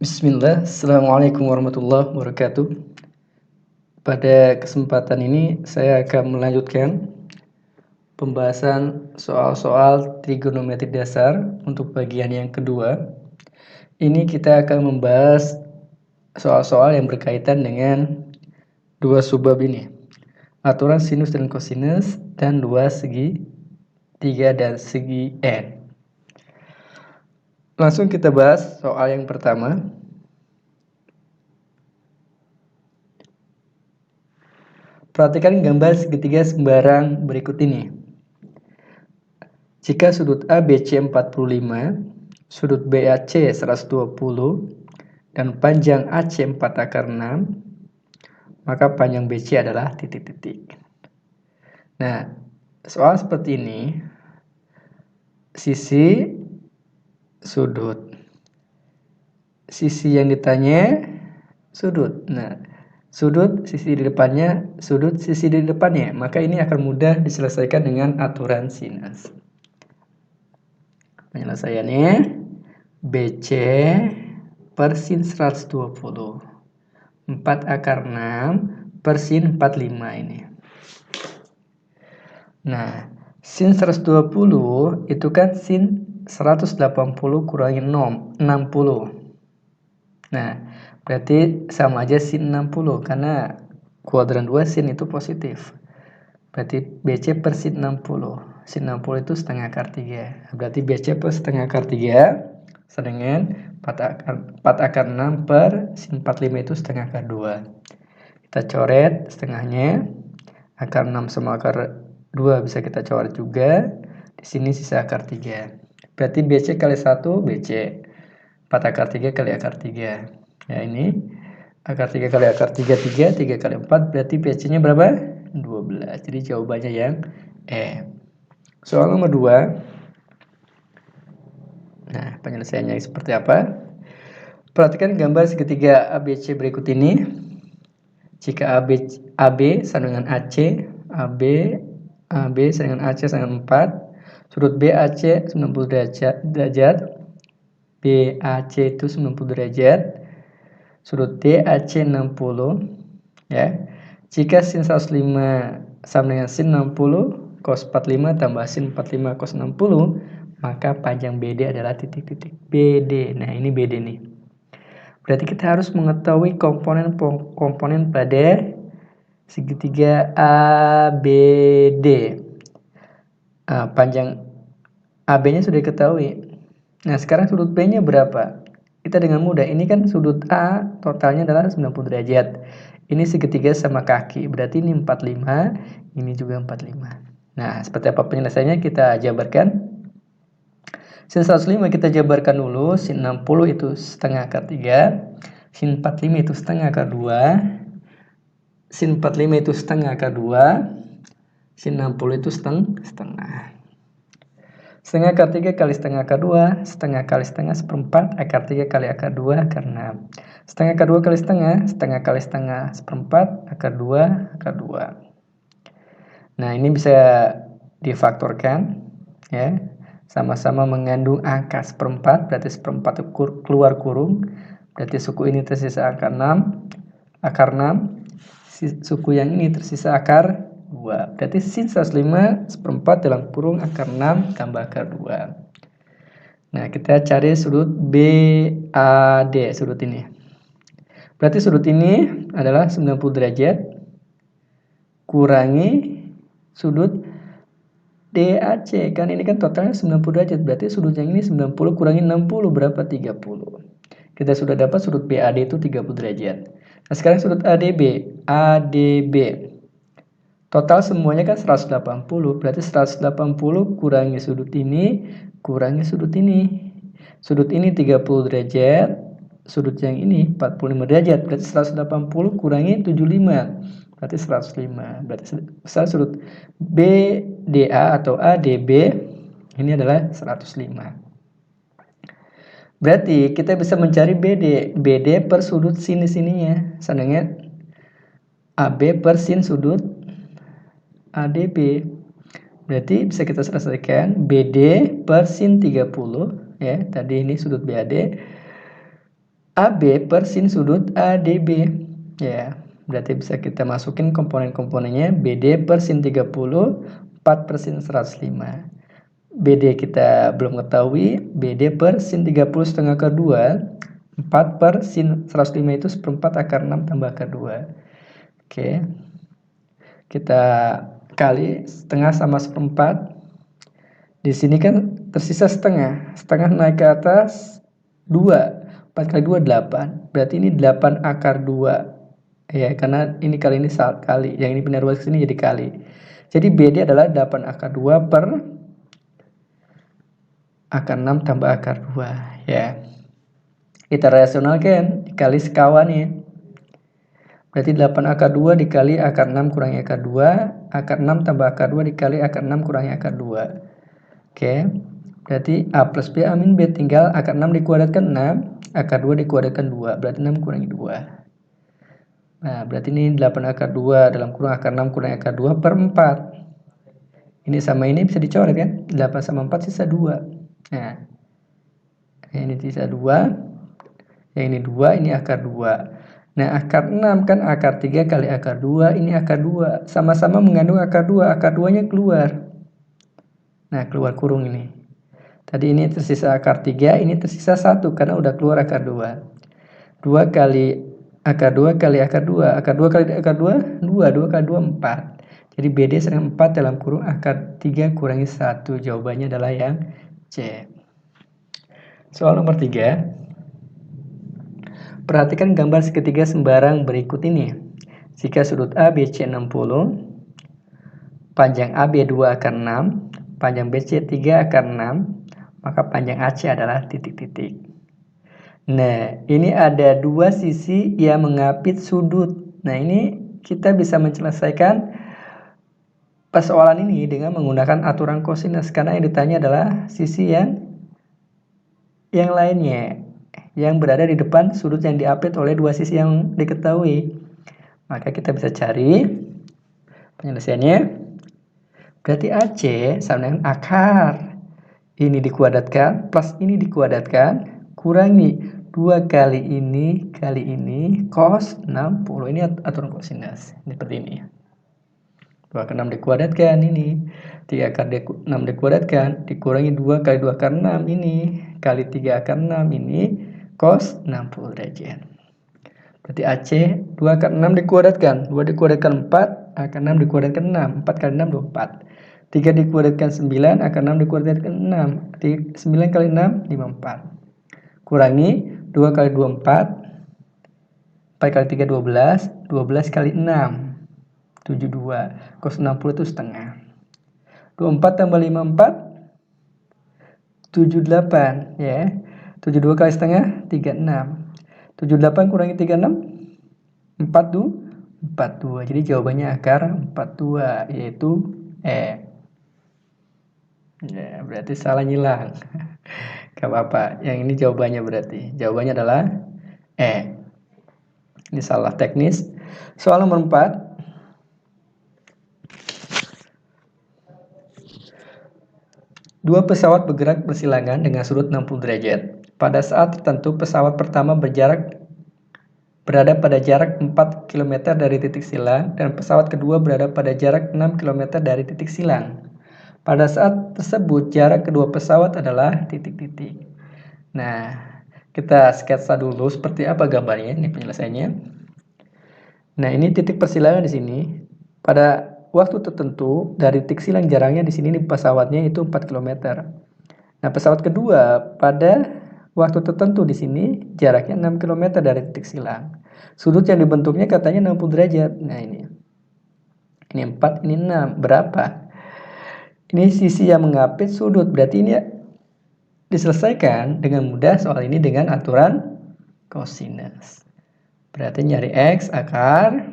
Bismillah, Assalamualaikum warahmatullahi wabarakatuh. Pada kesempatan ini saya akan melanjutkan pembahasan soal-soal trigonometri dasar untuk bagian yang kedua. Ini kita akan membahas soal-soal yang berkaitan dengan dua subbab ini, aturan sinus dan kosinus, dan dua segi tiga dan segi n. Langsung kita bahas soal yang pertama. Perhatikan gambar segitiga sembarang berikut ini. Jika sudut ABC 45, sudut BAC 120, dan panjang AC 4/6, maka panjang BC adalah titik-titik. Nah, soal seperti ini, sisi, sudut. Sisi yang ditanya, sudut. Nah, sudut, sisi di depannya, sudut, sisi di depannya. Maka ini akan mudah diselesaikan dengan aturan sinus. Penyelesaiannya, BC per sin 120. 4/6 per sin 45 ini. Nah, sin 120 itu kan sin 180 kurangi 60. Nah, berarti sama aja sin 60 karena kuadran 2 sin itu positif. Berarti BC per sin 60. Sin 60 itu setengah akar 3. Berarti BC per setengah akar 3 sedangkan 4/6 per sin 45 itu setengah akar 2. Kita coret setengahnya. Akar 6 sama akar 2 bisa kita coret juga. Di sini sisa akar 3. Berarti BC kali 1 BC. 4/3 kali akar 3. Ya, ini akar 3 kali akar 3 3 kali 4 berarti BC-nya berapa? 12. Jadi jawabannya yang E. Soal nomor 2. Nah, penyelesaiannya seperti apa? Perhatikan gambar segitiga ABC berikut ini. Jika AB sama dengan AC, AB sama dengan AC sama dengan 4, sudut BAC 90 derajat, BAC itu 90 derajat, sudut DAC 60, ya. Jika sin 105 sama dengan sin 60, cos 45 tambah sin 45 cos 60, maka panjang BD adalah titik-titik BD. Nah, ini BD nih. Berarti kita harus mengetahui komponen pada segitiga ABD. Panjang AB-nya sudah diketahui. Nah, sekarang sudut B-nya berapa? Kita dengan mudah, ini kan sudut A totalnya adalah 90 derajat. Ini segitiga sama kaki, berarti ini 45, ini juga 45. Nah, seperti apa penyelesaiannya kita jabarkan. Sin 105 kita jabarkan dulu, sin 60 itu setengah akar 3, sin 45 itu setengah akar 2, sin 45 itu setengah akar 2, sin 60 itu setengah. Setengah akar 3 kali setengah akar 2, setengah kali setengah seperempat, akar 3 kali akar 2, akar 6. Setengah akar 2 kali setengah kali setengah seperempat, akar 2, akar 2. Nah, ini bisa difaktorkan, ya. Sama-sama mengandung angka seperempat, berarti seperempat keluar kurung, berarti suku ini tersisa akar 6, suku yang ini tersisa akar 2, berarti sin 105 seperempat dalam kurung akar 6 tambah akar 2. Nah, kita cari sudut BAD, sudut ini. Berarti sudut ini adalah 90 derajat kurangi sudut DAC, kan ini kan totalnya 90 derajat, berarti sudut yang ini 90 kurangi 60 berapa? 30. Kita sudah dapat sudut BAD itu 30 derajat. Nah, sekarang sudut ADB. Total semuanya kan 180, berarti 180 kurangi sudut ini, kurangi sudut ini. Sudut ini 30 derajat, sudut yang ini 45 derajat, berarti 180 kurangi 75. Berarti 105. Berarti sudut BDA atau ADB ini adalah 105. Berarti kita bisa mencari BD per sudut sini-sininya. Seandainya AB per sin sudut ADB. Berarti bisa kita selesaikan BD per sin 30, ya. Tadi ini sudut BAD. AB per sin sudut ADB. Ya, berarti bisa kita masukin komponen-komponennya. BD per sin 30, 4 per sin 105. BD kita belum ketahui. BD per sin 30 setengah akar 2, 4 per sin 105 itu 1/4 akar 6 tambah akar 2. Oke, kita kali setengah sama 1/4. Di sini kan tersisa setengah. Setengah naik ke atas 2. 4 kali 2, 8. Berarti ini 8 akar 2. Ya, karena ini kali ini saat kali. Yang ini pindah 2 ke sini jadi kali. Jadi BD adalah 8 akar 2 per akar 6 tambah akar 2. Ya. Kita rasionalkan dikali sekawan ya. Berarti 8 akar 2 dikali akar 6 kurangi akar 2. Akar 6 tambah akar 2 dikali akar 6 kurangi akar 2. Oke. Berarti A plus B A min B, tinggal akar 6 dikuadratkan 6, akar 2 dikuadratkan 2, berarti 6 kurangi 2. Nah, berarti ini 8 akar 2 dalam kurung akar 6 kurangi akar 2 per 4. Ini sama ini bisa dicoret kan? 8 sama 4 sisa 2. Nah, ini sisa 2. Yang ini 2, ini akar 2. Nah, akar 6 kan akar 3 kali akar 2, ini akar 2. Sama-sama mengandung akar 2, akar 2-nya keluar. Nah, keluar kurung ini. Tadi ini tersisa akar 3, ini tersisa 1 karena udah keluar akar 2. 2 kali akar 2 kali akar 2. Akar 2 kali akar 2, 2. 2 kali 2, 4. Jadi BD sering 4 dalam kurung akar 3 kurangi 1. Jawabannya adalah yang C. Soal nomor 3. Perhatikan gambar segitiga sembarang berikut ini. Jika sudut ABC 60, panjang AB 2 akar 6, panjang BC 3 akar 6, maka panjang AC adalah titik-titik. Nah, ini ada dua sisi yang mengapit sudut. Nah, ini kita bisa menyelesaikan persoalan ini dengan menggunakan aturan kosinus. Karena yang ditanya adalah sisi yang lainnya, yang berada di depan sudut yang diapit oleh dua sisi yang diketahui. Maka kita bisa cari penyelesaiannya. Berarti AC sama dengan akar. Ini dikuadratkan, plus ini dikuadratkan, kurangi 2 kali ini, cos 60. Ini aturan kosinus. Seperti ini. 2 kali 6 dikuadratkan, ini. 3 kali 6 dikuadratkan, dikurangi 2 kali 2 akar 6, ini. Kali 3 akar 6, ini. Cos 60 derajat. Berarti AC 2 akar 6 dikuadratkan. 2 dikuadratkan 4, akar 6 dikuadratkan 6. 4 kali 6, 24. 3 dikuadratkan 9, akar 6 dikuadratkan 6. 9 kali 6, 54. Kurangi 2 kali 2, 4. 4 kali 3, 12. 12 kali 6, 72. Cos 60 itu setengah. 24 tambah 54, 78. Ya. 72 kali setengah, 36. 78 kurangi 36, 42. Jadi jawabannya akar 42, yaitu E. Ya, berarti salah nyilang. Gak apa-apa. Yang ini jawabannya berarti. Jawabannya adalah E. Ini salah teknis. Soal nomor 4. Dua pesawat bergerak bersilangan dengan sudut 60 derajat. Pada saat tertentu, pesawat pertama berada pada jarak 4 km dari titik silang, dan pesawat kedua berada pada jarak 6 km dari titik silang. Pada saat tersebut, jarak kedua pesawat adalah titik-titik. Nah, kita sketsa dulu seperti apa gambarnya, ini penyelesaiannya. Nah, ini titik persilangan di sini. Pada waktu tertentu, dari titik silang jaraknya di sini pesawatnya itu 4 km. Nah, pesawat kedua pada waktu tertentu di sini jaraknya 6 km dari titik silang. Sudut yang dibentuknya katanya 60 derajat. Nah, ini 4, ini 6. Berapa? Ini sisi yang mengapit sudut. Berarti ini diselesaikan dengan mudah soal ini dengan aturan kosinus. Berarti nyari X akar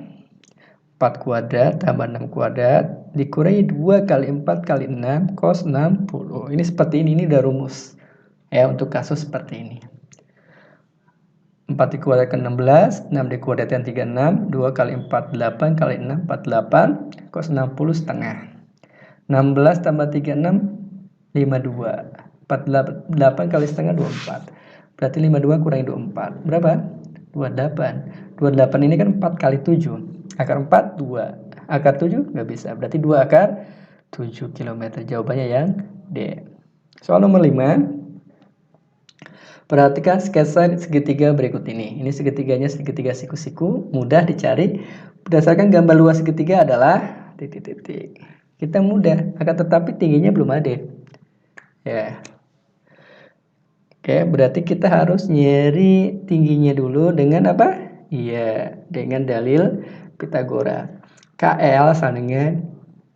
4 kuadrat tambah 6 kuadrat dikurangi 2 kali 4 kali 6 cos 60. Ini seperti ini udah rumus. Ya, untuk kasus seperti ini. 4 dikuadratkan 16, 6 dikuadratkan 36, 2 kali 4 8 kali 6 48 cos 60 setengah. 16 tambah 36, 52. 48 kali setengah, 24. Berarti 52 kurangi 24. Berapa? 28. 28 ini kan 4 kali 7. Akar 4, 2. Akar 7 nggak bisa. Berarti 2 akar 7 km. Jawabannya yang D. Soal nomor 5. Perhatikan sketsa segitiga berikut ini. Ini segitiganya segitiga siku-siku, mudah dicari. Berdasarkan gambar luas segitiga adalah titik-titik. Kita mudah, akan tetapi tingginya belum ada. Ya. Oke, berarti kita harus nyari tingginya dulu dengan apa? Iya, dengan dalil Pythagoras. KL sama dengan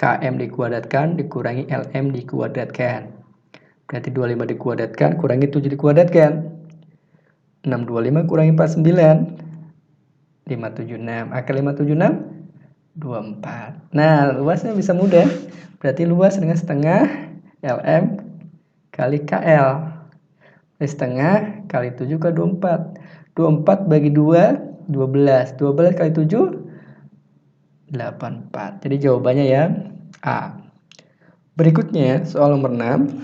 KM dikuadratkan dikurangi LM dikuadratkan. Berarti 25 dikuadratkan kurangi 7 dikuadratkan. 625 kurangi 49. 576. Akar 576 24. Nah, luasnya bisa mudah. Berarti luas dengan setengah LM kali KL. Setengah kali 7 kali 24. 24 bagi 2, 12. 12 kali 7, 84. Jadi jawabannya yang A. Berikutnya, soal nomor 6.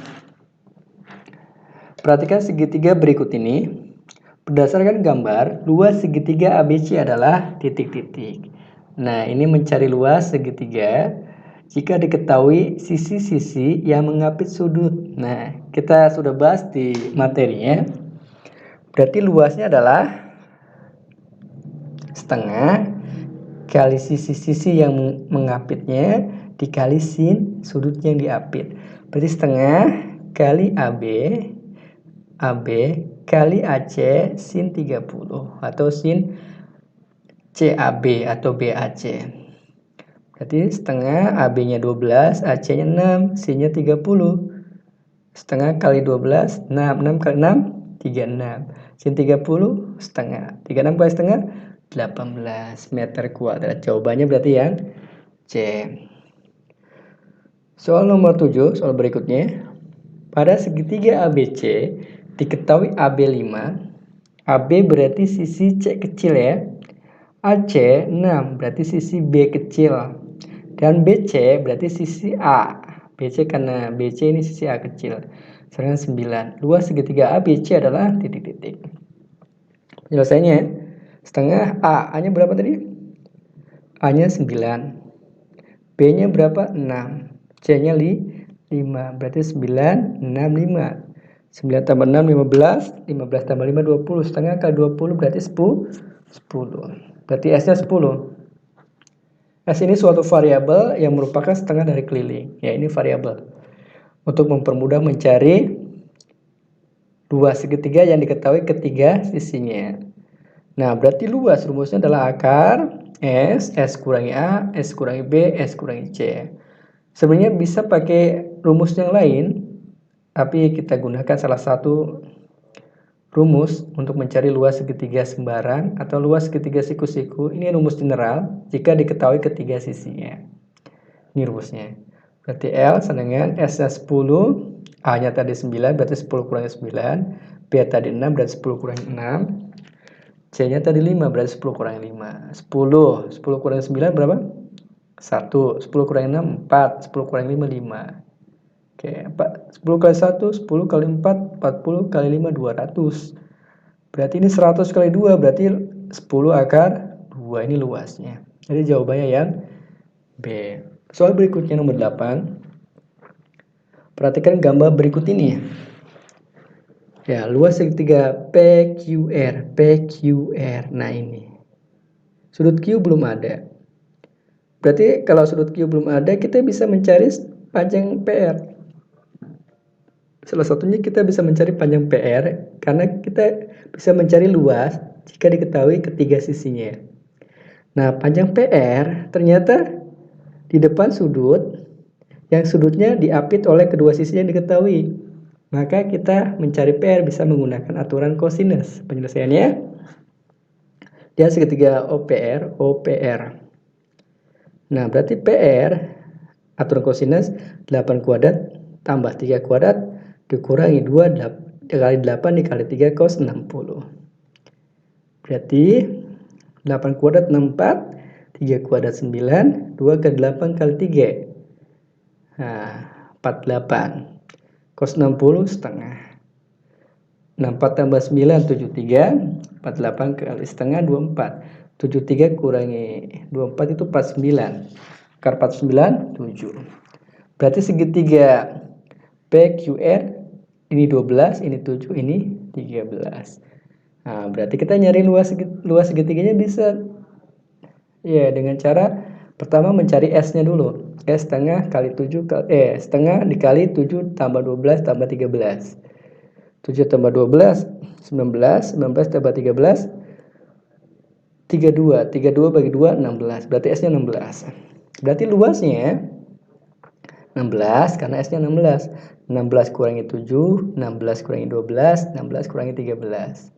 Perhatikan segitiga berikut ini. Berdasarkan gambar, luas segitiga ABC adalah titik-titik. Nah, ini mencari luas segitiga jika diketahui sisi-sisi yang mengapit sudut. Nah, kita sudah bahas di materinya. Berarti luasnya adalah setengah kali sisi-sisi yang mengapitnya dikali sin sudut yang diapit. Berarti setengah kali AB kali AC sin 30 atau sin CAB atau BAC. Berarti setengah AB-nya 12, AC-nya 6, sin-nya 30. Setengah kali 12, 6. 6 kali 6, 36. Sin 30, setengah. 36 kali setengah, 18 meter kuadrat. Jawabannya berarti yang C. Soal nomor 7, soal berikutnya. Pada segitiga ABC, diketahui AB 5. AB berarti sisi C kecil ya. AC 6 berarti sisi B kecil. Dan BC berarti sisi A. BC karena BC ini sisi A kecil. Sedangkan 9. Luas segitiga ABC adalah titik-titik. Penyelesaiannya setengah A. A-nya berapa tadi? A-nya 9. B-nya berapa? 6. C-nya 5. Berarti 9, 6, 5. 9 tambah 6, 15. 15 tambah 5, 20. Setengah kali 20 berarti 10. Berarti S-nya 10. S ini suatu variabel yang merupakan setengah dari keliling. Ya, ini variabel. Untuk mempermudah mencari luas segitiga yang diketahui ketiga sisinya. Nah, berarti luas rumusnya adalah akar S kurangi A, S kurangi B, S kurangi C. Sebenarnya bisa pakai rumus yang lain, tapi kita gunakan salah satu rumus untuk mencari luas segitiga sembarang atau luas segitiga siku-siku. Ini rumus general jika diketahui ketiga sisinya. Ini rumusnya. Berarti L sama dengan S-nya 10, A-nya tadi 9, berarti 10 kurangi 9, B tadi 6, berarti 10 kurangi 6, C-nya tadi 5, berarti 10 kurangi 5. 10 kurangi 9 berapa? 1. 10 kurangi 6, 4. 10 kurangi 5, 5. Oke, 10 kali 1, 10 kali 4, 40 kali 5, 200. Berarti ini 100 kali 2, berarti 10 akar 2. Ini luasnya. Jadi jawabannya yang B. Soal berikutnya nomor 8. Perhatikan gambar berikut ini. Ya, luas segitiga PQR. Nah, ini. Sudut Q belum ada. Berarti kalau sudut Q belum ada, kita bisa mencari panjang PR. Salah satunya kita bisa mencari panjang PR karena kita bisa mencari luas jika diketahui ketiga sisinya. Nah, panjang PR ternyata di depan sudut yang sudutnya diapit oleh kedua sisi yang diketahui. Maka kita mencari PR bisa menggunakan aturan kosinus. Penyelesaiannya dia segitiga OPR. Nah, berarti PR aturan kosinus 8 kuadrat tambah 3 kuadrat dikurangi 2 kali 8 dikali 3 cos 60. Berarti 8 kuadrat 64, 3 kuadrat 9, 2 kali 8 kali 3. Nah, 48. Cos 60 setengah. 64 tambah 9, 73. 48 kali setengah, 24. 73 kurangi 24 itu 49. Akar 49, 7. Berarti segitiga PQR ini 12, ini 7, ini 13. Nah, berarti kita nyari luas segitiganya bisa ya dengan cara pertama mencari S-nya dulu. S setengah kali 7 setengah dikali 7 tambah 12 tambah 13. 7 tambah 12, 19. 19 tambah 13, 32. 32 bagi 2, 16. Berarti S-nya 16. Berarti luasnya 16 karena S-nya 16. 16 kurangi 7, 16 kurangi 12, 16 kurangi 13.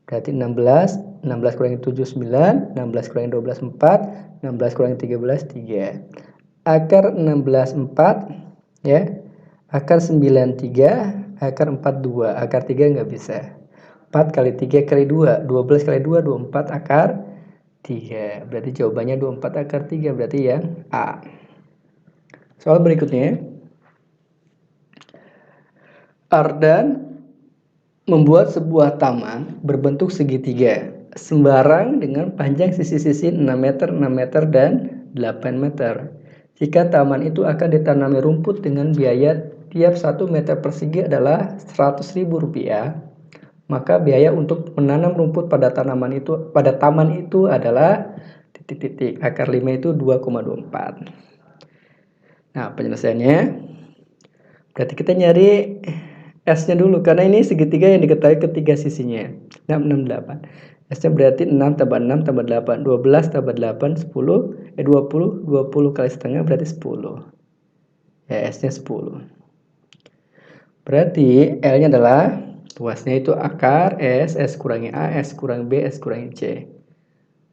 Berarti 16 kurangi 7, 9. 16 kurangi 12, 4. 16 kurangi 13, 3. Akar 16, 4. Ya. Akar 9, 3. Akar 4, 2. Akar 3 nggak bisa. 4 kali 3 kali 2. 12 kali 2, 24 akar 3. Berarti jawabannya 24 akar 3. Berarti yang A. Soal berikutnya. Ardan membuat sebuah taman berbentuk segitiga sembarang dengan panjang sisi-sisi 6 meter, 6 meter, dan 8 meter. Jika taman itu akan ditanami rumput dengan biaya tiap 1 meter persegi adalah Rp100.000, maka biaya untuk menanam rumput pada taman itu adalah titik-titik. Akar 5 itu 2,24. Nah, penyelesaiannya berarti kita nyari S-nya dulu, karena ini segitiga yang diketahui ketiga sisinya. 6, 6, 8. S-nya berarti 6 tambah 6 tambah 8. 12 tambah 8, 10. 20. 20 kali setengah berarti 10. Ya, S-nya 10. Berarti L-nya adalah, luasnya itu akar S, S kurangi A, S kurangi B, S kurangi C.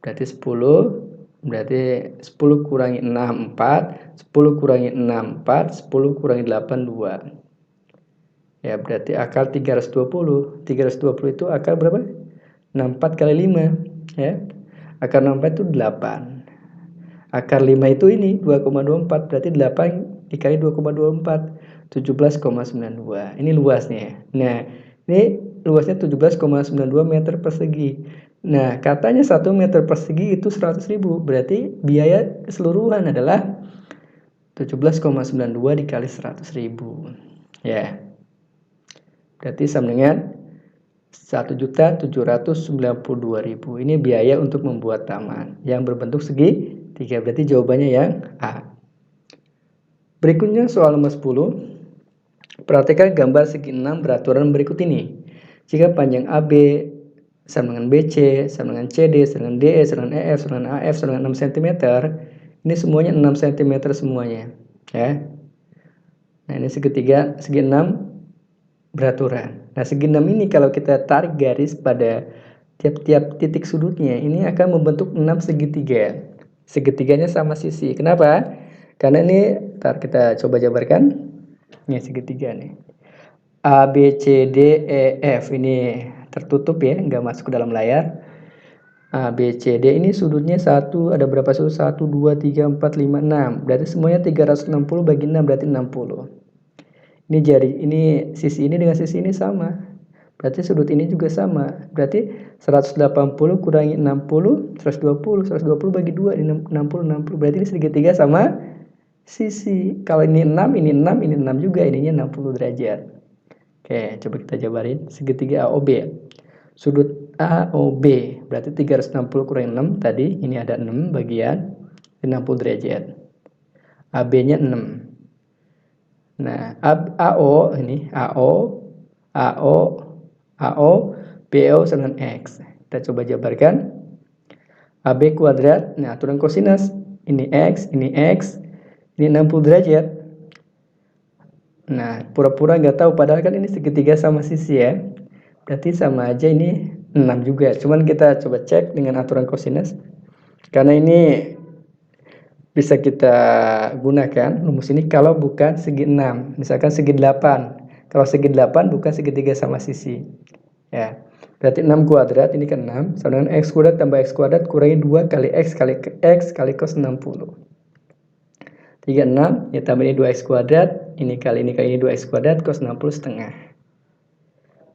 Berarti 10. Berarti 10 kurangi 6, 4. 10 kurangi 6, 4. 10 kurangi 8, 2. Ya, berarti akar 320. 320 itu akar berapa? 64 kali 5. Ya. Akar 64 itu 8. Akar 5 itu ini 2,24. Berarti 8 dikali 2,24. 17,92. Ini luasnya. Nah, ini luasnya 17,92 meter persegi. Nah, katanya 1 meter persegi itu 100.000. Berarti biaya keseluruhan adalah 17,92 dikali 100.000. Ya. Berarti sama dengan 1.792.000. Ini biaya untuk membuat taman yang berbentuk segitiga. Berarti jawabannya yang A. Berikutnya soal nomor 10. Perhatikan gambar segi 6 beraturan berikut ini. Jika panjang AB sama dengan BC, sama dengan CD, sama dengan DE, sama dengan EF, sama dengan AF, sama dengan 6 cm. Ini semuanya 6 cm semuanya. Ya. Nah, ini segitiga, segi 6 beraturan. Nah, segi 6 ini kalau kita tarik garis pada tiap-tiap titik sudutnya, ini akan membentuk 6 segitiga. Segitiganya sama sisi. Kenapa? Karena ini, ntar kita coba jabarkan. Ini segitiga nih. A, B, C, D, E, F. Ini tertutup ya, nggak masuk ke dalam layar. A, B, C, D ini sudutnya 1, ada berapa sudut? 1, 2, 3, 4, 5, 6. Berarti semuanya 360 bagi 6, berarti 60. Ini sisi ini dengan sisi ini sama. Berarti sudut ini juga sama. Berarti 180 kurangi 60, 120. 120 bagi 2, ini 60, 60. Berarti ini segitiga sama sisi. Kalau ini 6, ini 6, ini 6 juga. Ininya 60 derajat. Oke, coba kita jabarin. Segitiga AOB. Sudut AOB. Berarti 360 kurangi 6 tadi. Ini ada 6 bagian. 60 derajat. AB-nya 6. Nah, AO ini AO, BO sama dengan X. Kita coba jabarkan. AB kuadrat. Nah, aturan kosinus. Ini X, ini 60 derajat. Nah, pura-pura nggak tahu padahal kan ini segitiga sama sisi ya. Berarti sama aja ini 6 juga. Cuman kita coba cek dengan aturan kosinus. Karena ini bisa kita gunakan rumus ini kalau bukan segi 6. Misalkan segi 8. Kalau segi 8 bukan segitiga sama sisi. Ya. Berarti 6 kuadrat ini kan 6 sama dengan X kuadrat tambah X kuadrat kurangi 2 kali X kali cos 60. 36 ya, tambah ini 2X kuadrat, ini kali ini 2X kuadrat cos 60 setengah.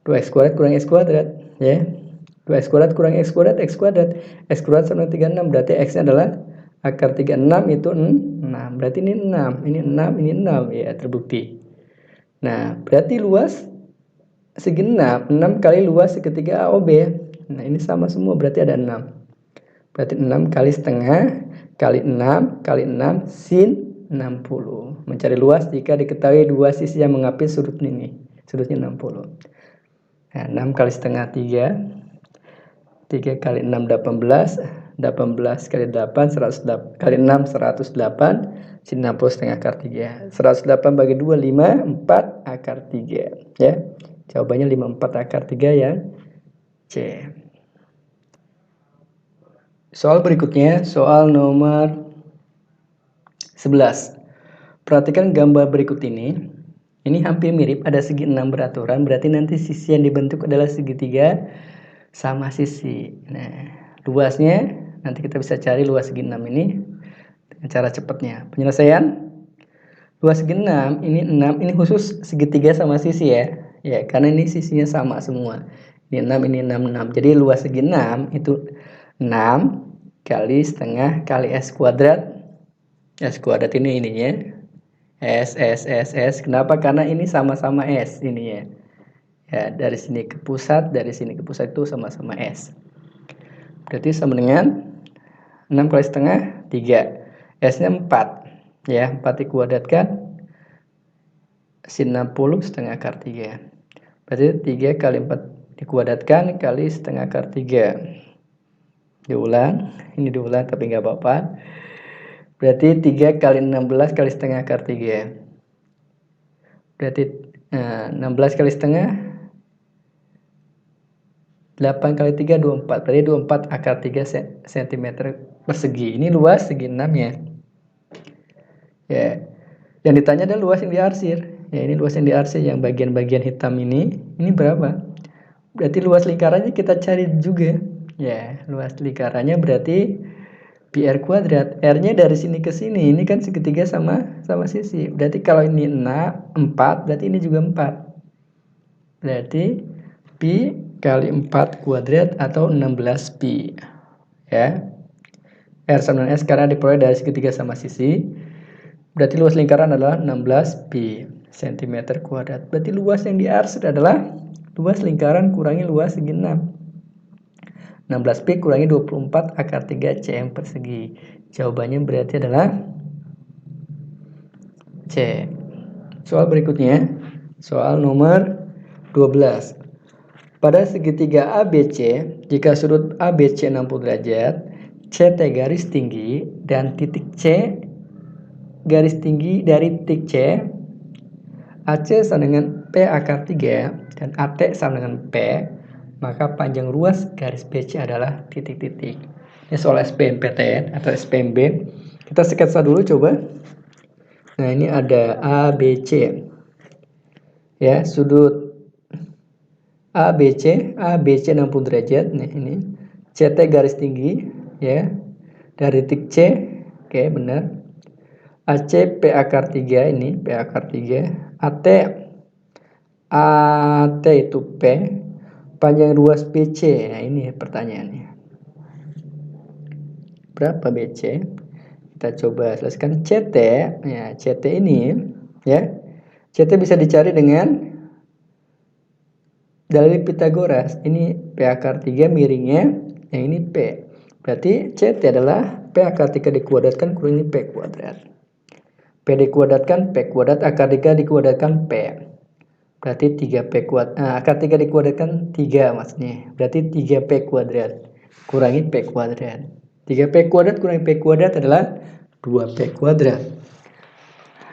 2x kuadrat kurang x kuadrat, ya. 2x kuadrat kurang x kuadrat, x kuadrat. X kuadrat sama 36, berarti x-nya adalah akar 36 itu 6. Berarti ini 6, ini 6, ini 6, ya, terbukti. Nah, berarti luas segi 6 kali luas segitiga AOB. Nah, ini sama semua, berarti ada 6. Berarti 6 kali setengah kali 6 kali 6 sin 60. Mencari luas jika diketahui dua sisi yang mengapit sudut ini. Sudutnya 60. Nah, 6 kali setengah 3. 3 kali 6 18. 18 kali 8 108 kali 6 108 sin 60 setengah akar 3. 108 bagi 2 5 4 akar 3, ya. Jawabannya 54 akar 3 ya. C. Soal berikutnya, soal nomor 11. Perhatikan gambar berikut ini. Ini hampir mirip, ada segi 6 beraturan, berarti nanti sisi yang dibentuk adalah segitiga sama sisi. Nah, luasnya nanti kita bisa cari luas segi 6 ini dengan cara cepatnya. Penyelesaian luas segi 6 ini khusus segitiga sama sisi, ya. Ya, karena ini sisinya sama semua. Ini 6, ini 6, 6. Jadi luas segi 6 itu 6 kali setengah kali S kuadrat. S kuadrat ini ininya. S. Kenapa? Karena ini sama-sama S ininya. Ya, dari sini ke pusat, dari sini ke pusat itu sama-sama S. Berarti sama dengan 6 kali setengah 3. S-nya 4. Ya, 4 dikuadratkan sin 60 setengah akar 3. Berarti 3 kali 4 dikuadratkan kali setengah akar 3. Diulang, ini diulang tapi nggak apa-apa. Berarti 3 kali 16 kali setengah akar 3. Berarti 16 kali setengah 8 kali 3 24. Berarti 24 akar 3 cm persegi. Ini luas segi 6 ya. Ya. Yang ditanya adalah luas yang diarsir. Ya, ini luas yang diarsir yang bagian-bagian hitam ini berapa? Berarti luas lingkarannya kita cari juga. Ya, luas lingkarannya berarti pi R kuadrat. R-nya dari sini ke sini. Ini kan segitiga sama sisi. Berarti kalau ini 4, berarti ini juga 4. Berarti pi kali 4 kuadrat atau 16 pi. Ya. R sama dengan S karena diperoleh dari segitiga sama sisi. Berarti luas lingkaran adalah 16 pi cm kuadrat. Berarti luas yang diarsir adalah luas lingkaran kurangi luas segi 6. 16 pi kurangi 24 akar 3 cm persegi. Jawabannya berarti adalah C. Soal berikutnya, soal nomor 12. Pada segitiga ABC, jika sudut ABC 60 derajat, CT garis tinggi dan titik C garis tinggi dari titik C, AC sama dengan P akar 3 dan AT sama dengan P, maka panjang ruas garis BC adalah titik-titik. Ini soal SBMPTN atau SPMB. Kita sketsa dulu coba. Nah, ini ada ABC. Ya, sudut ABC 60 derajat. Nah, ini CT garis tinggi ya. Dari titik C, oke, benar. AC P akar 3 ini, P akar 3. AT itu P. Panjang ruas BC. Nah, ini pertanyaannya. Berapa BC? Kita coba selesaikan CT. Ya, CT ini ya. CT bisa dicari dengan dalil Pitagoras. Ini P akar 3 miringnya, yang ini P. Berarti CT adalah P akar 3 dikuadratkan kurangi P kuadrat. P dikuadratkan P kuadrat akar 3 dikuadratkan P. Berarti 3P kuadrat. Akar 3 dikuadratkan 3 maksudnya. Berarti 3P kuadrat kurangi P kuadrat. 3P kuadrat kurangi P kuadrat adalah 2P kuadrat.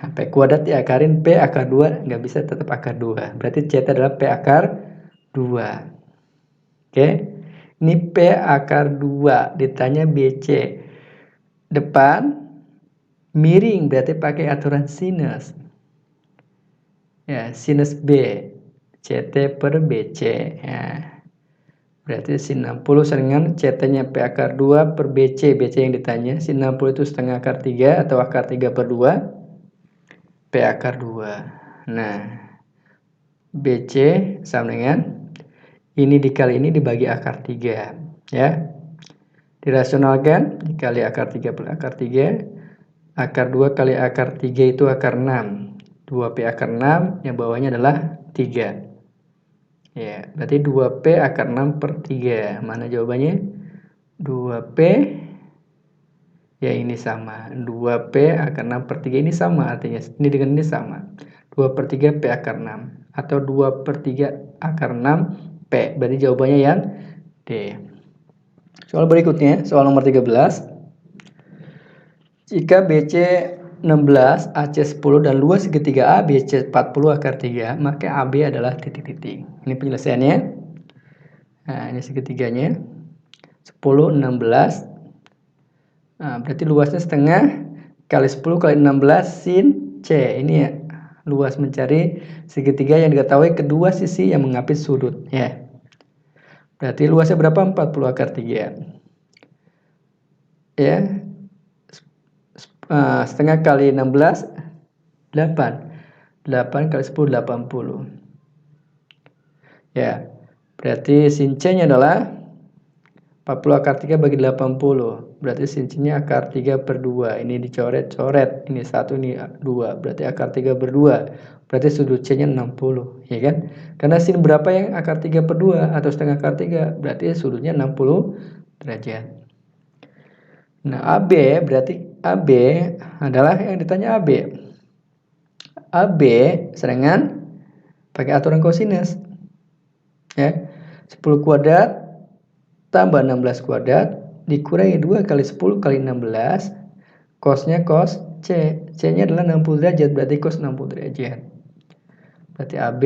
Nah, P kuadrat diakarin P akar 2, nggak bisa, tetap akar 2. Berarti CT adalah P akar 2. Oke. Ini P akar 2. Ditanya BC. Depan miring, berarti pakai aturan sinus. Ya, sinus B. CT per BC. Ya. Berarti sin 60 dengan CT-nya P akar 2 per BC. BC yang ditanya. Sin 60 itu setengah akar 3 atau akar 3 per 2. P akar 2. Nah, BC sama dengan Ini dikali ini dibagi akar 3. Ya. Dirasionalkan, dikali akar 3 per akar 3. Akar 2 kali akar 3 itu akar 6. 2P akar 6, yang bawahnya adalah 3. Ya, berarti 2P akar 6 per 3. Mana jawabannya? 2P, ya ini sama. 2P akar 6 per 3 ini sama, artinya ini dengan ini sama. 2 per 3 P akar 6. Atau 2 per 3 akar 6 P. Berarti jawabannya yang D. Soal berikutnya, soal nomor 13. Jika BC 16, AC 10, dan luas segitiga ABC 40 akar 3, maka AB adalah titik-titik. Ini penyelesaiannya. Nah, ini segitiganya. 10, 16. Nah, berarti luasnya setengah kali 10 kali 16 sin C. Ini ya, luas mencari segitiga yang diketahui kedua sisi yang mengapit sudut. Ya. Berarti luasnya berapa? 40 akar 3. Ya. Setengah kali 16, 8. 8 kali 10, 80. Ya. Berarti sin C-nya adalah 40 akar 3 bagi 80. Berarti sin C-nya akar 3 per 2. Ini dicoret-coret. Ini 1, ini 2. Berarti akar 3 per 2. Berarti sudut C-nya 60. Ya kan? Karena sin berapa yang akar 3 per 2? Atau setengah akar 3? Berarti sudutnya 60 derajat. Nah, AB berarti AB adalah yang ditanya AB. AB serangan pakai aturan kosinus. Ya. 10 kuadrat tambah 16 kuadrat dikurangi 2 kali 10 kali 16. Cosnya cos C. C-nya adalah 60 derajat, berarti cos 60 derajat. Berarti AB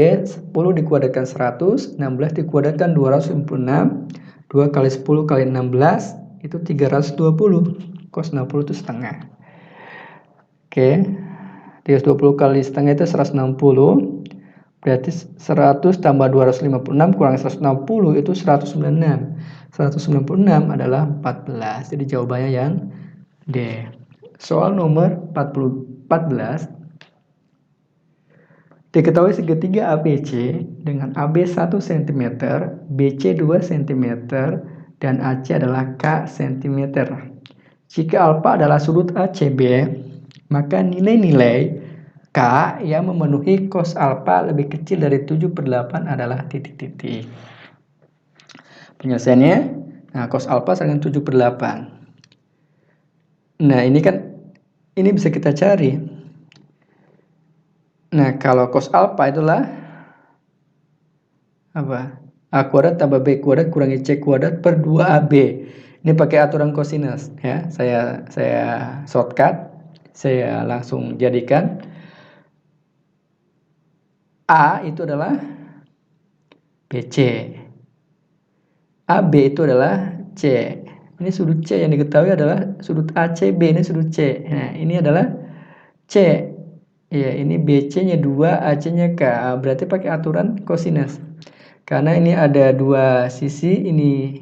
10 dikuadratkan 100, 16 dikuadratkan 256. 2 kali 10 kali 16 itu 320. Cos 60 itu setengah. Oke. 320 kali setengah itu 160. Berarti 100 tambah 256 kurang 160 itu 196. 196 adalah 14. Jadi jawabannya yang D. Soal nomor 14. Diketahui segitiga ABC dengan AB 1 cm, BC 2 cm, dan AC adalah K cm. Jika alfa adalah sudut ACB, maka nilai-nilai K yang memenuhi cos alfa lebih kecil dari 7/8 adalah titik-titik. Penyelesaiannya, nah cos alfa sama dengan 7/8. Nah, ini bisa kita cari. Nah, kalau cos alfa itulah apa? A kuadrat tambah B kuadrat kurangi C kuadrat per 2AB. Ini pakai aturan kosinus ya. Saya shortcut. Saya langsung jadikan A itu adalah BC. AB itu adalah C. Ini sudut C yang diketahui adalah sudut ACB, ini sudut C. Nah, ini adalah C. Ya, ini BC-nya 2, AC-nya K. Berarti pakai aturan kosinus. Karena ini ada dua sisi, ini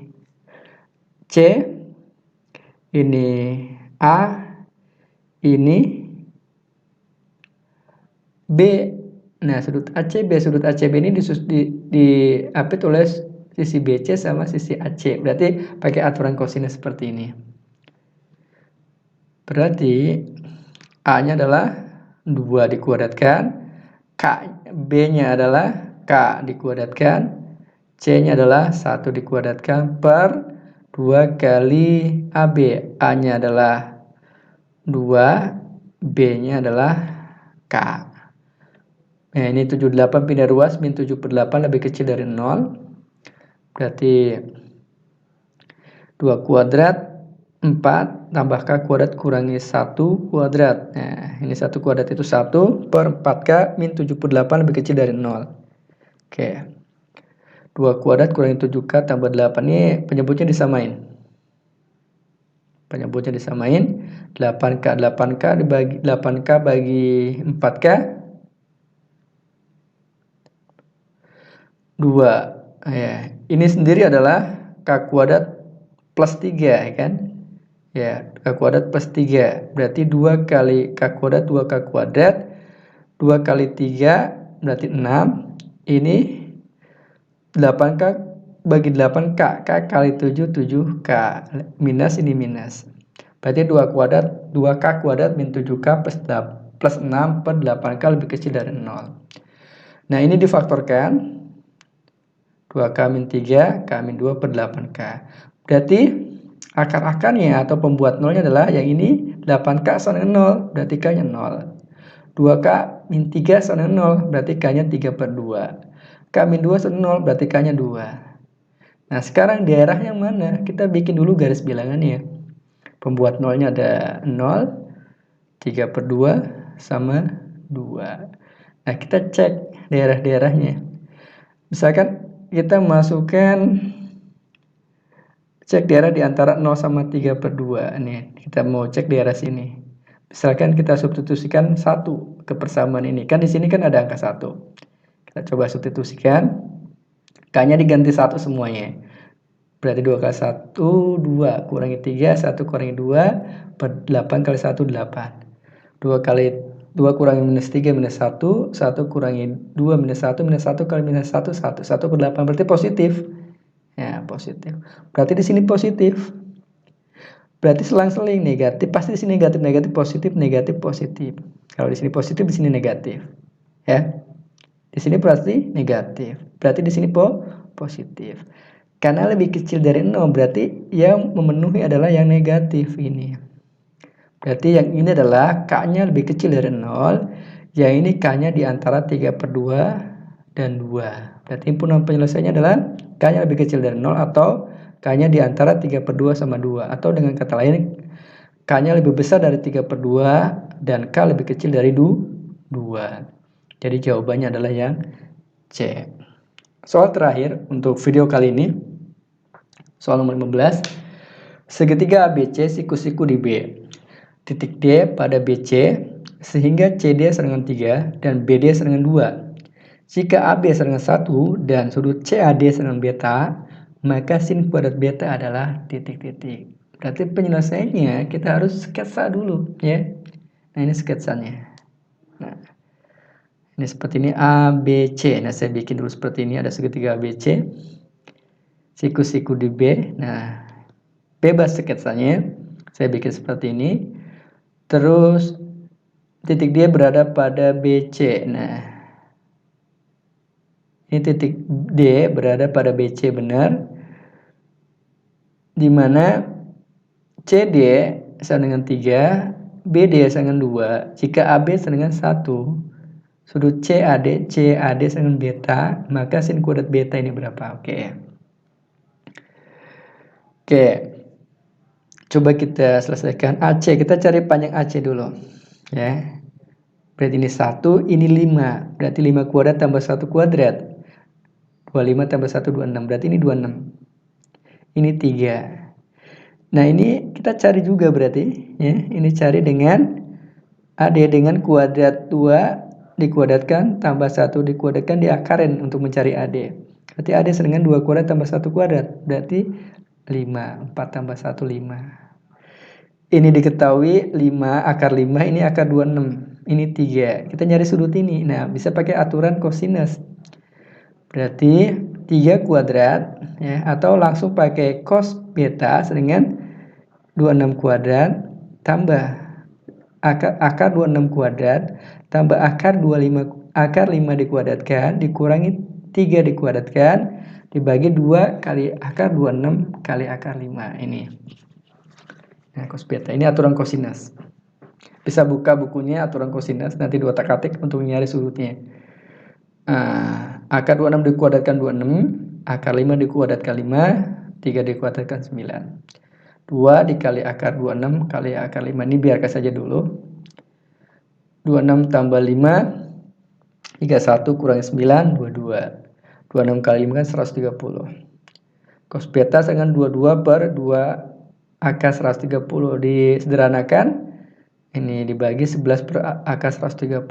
C, ini A, ini B. Nah, sudut ACB ini diapit oleh sisi BC sama sisi AC. Berarti pakai aturan kosinus seperti ini. Berarti A-nya adalah 2 dikuadratkan, B-nya adalah K dikuadratkan, C-nya adalah 1 dikuadratkan per 2 kali AB. A-nya adalah 2, B-nya adalah K. Nah, ini 78 pindah ruas, min 7/8 lebih kecil dari 0. Berarti 2 kuadrat 4 tambah K kuadrat kurangi 1 kuadrat. Nah, ini 1 kuadrat itu 1 per 4K min 7/8 lebih kecil dari 0. Oke. 2 kuadrat kurangi 7K tambah 8. Ini penyebutnya disamain. 8K dibagi 8K bagi 4K 2. Ya, ini sendiri adalah K kuadrat plus 3 ya kan? Ya, K kuadrat plus 3. Berarti 2 kali K kuadrat 2K kuadrat. 2 kali 3 berarti 6. Ini 8K bagi 8K, K kali 7, 7K, minus ini minus. Berarti 2K kuadrat min 7K plus 6 per 8K lebih kecil dari 0. Nah, ini difaktorkan. 2K min 3, K min 2 per 8K. Berarti akar-akarnya atau pembuat nolnya adalah yang ini 8K sama dengan 0, berarti K-nya 0. 2K min 3 sama dengan 0, berarti K-nya 3 per 2. K min 2 sama 0, berarti K-nya 2. Nah, sekarang daerah yang mana? Kita bikin dulu garis bilangannya. Pembuat nolnya ada 0, 3 per 2 sama 2. Nah, kita cek daerah-daerahnya. Misalkan kita masukkan cek daerah di antara 0 sama 3 per 2. Nih, kita mau cek daerah sini. Misalkan kita substitusikan 1 ke persamaan ini. Kan di sini kan ada angka 1. Kita coba substitusikan. K-nya diganti 1 semuanya. Berarti 2 kali 1, 2. Kurangi 3, 1 kurangi 2. Per 8 kali 1, 8. 2 kurangi minus 3 minus 1. 1 kurangi 2 minus 1. Minus 1 kali minus 1, 1. 1 per 8 berarti positif. Ya, positif. Berarti di sini positif. Berarti selang-seling negatif. Pasti di sini negatif, negatif, positif, negatif, positif. Kalau di sini positif, di sini negatif. Ya. Di sini pasti negatif. Berarti di sini positif. Karena lebih kecil dari 0, berarti yang memenuhi adalah yang negatif ini. Berarti yang ini adalah K-nya lebih kecil dari 0. Yang ini K-nya di antara 3 per 2 dan 2. Berarti himpunan penyelesaiannya adalah K-nya lebih kecil dari 0 atau K-nya di antara 3 per 2 sama 2. Atau dengan kata lain, K-nya lebih besar dari 3 per 2 dan K lebih kecil dari 2. Jadi jawabannya adalah yang C. Soal terakhir untuk video kali ini, soal nomor 15. Segitiga ABC siku-siku di B. Titik D pada BC sehingga CD sama dengan 3 dan BD sama dengan 2. Jika AB sama dengan 1 dan sudut CAD sama dengan beta, maka sin kuadrat beta adalah titik-titik. Berarti penyelesaiannya kita harus sketsa dulu ya. Nah, ini sketsanya. Nah, ini seperti ini ABC. Nah, saya bikin dulu seperti ini, ada segitiga ABC. Siku-siku di B. Nah, bebas sketsanya. Saya bikin seperti ini. Terus titik D berada pada BC. Nah, ini titik D berada pada BC benar. Di mana CD sama dengan 3, BD sama dengan 2. Jika AB sama dengan 1, sudut CAD sama dengan beta, maka sin kuadrat beta ini berapa? Oke. Coba kita selesaikan AC. Kita cari panjang AC dulu. Ya. Berarti ini 1, ini 5. Berarti 5 kuadrat tambah 1 kuadrat. 25 tambah 1, 26. Berarti ini 26. Ini 3. Nah, ini kita cari juga berarti. Ya. Ini cari dengan AD dengan kuadrat 2 dikuadratkan tambah 1 dikuadratkan diakarin untuk mencari AD. Berarti AD sama dengan 2 kuadrat tambah 1 kuadrat. Berarti 5. 4 tambah 1, 5. Ini diketahui 5, akar 5, ini akar 26. Ini 3. Kita nyari sudut ini. Nah, bisa pakai aturan kosinus. Berarti 3 kuadrat. Ya, atau langsung pakai cos beta dengan 26 kuadrat tambah akar 26 kuadrat tambah akar 25, akar 5 dikuadratkan dikurangi 3 dikuadratkan dibagi 2 kali akar 26 kali akar 5 ini. Nah, cos beta ini aturan kosinus. Bisa buka bukunya aturan kosinus, nanti diotak-atik untuk nyari sudutnya. Akar 26 dikuadratkan 26, akar 5 dikuadratkan 5, 3 dikuadratkan 9. 2 dikali akar 26 kali akar 5, ini biarkan saja dulu. 26 tambah 5, 31 kurangi 9, 22. 26 kali 5 kan 130. Cos beta dengan 22 per 2 akar 130 disederhanakan. Ini dibagi 11 per akar 130.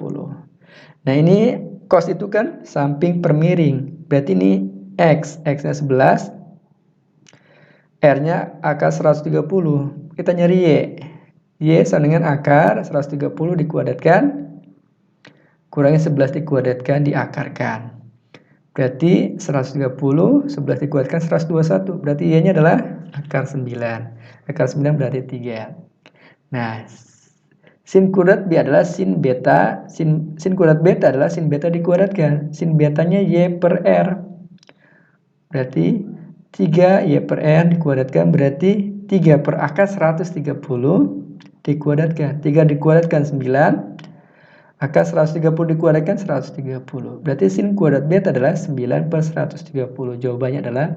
Nah, ini cos itu kan samping per miring. Berarti ini X-nya 11. R-nya akar 130. Kita nyari Y. Y sama dengan akar 130 dikuadratkan. Kurangi 11 dikuadratkan diakarkan. Berarti 130, 11 dikuatkan 121. Berarti Y-nya adalah akar 9. Akar 9 berarti 3. Nah, sin kuadrat B adalah sin beta. Sin kuadrat beta adalah sin beta dikuadratkan. Sin betanya Y per R. Berarti 3 Y per R dikuadratkan berarti 3 per akar 130 dikuadratkan. 3 dikuadratkan 9. Akar 130 dikuadratkan 130. Berarti sin kuadrat beta adalah 9 per 130. Jawabannya adalah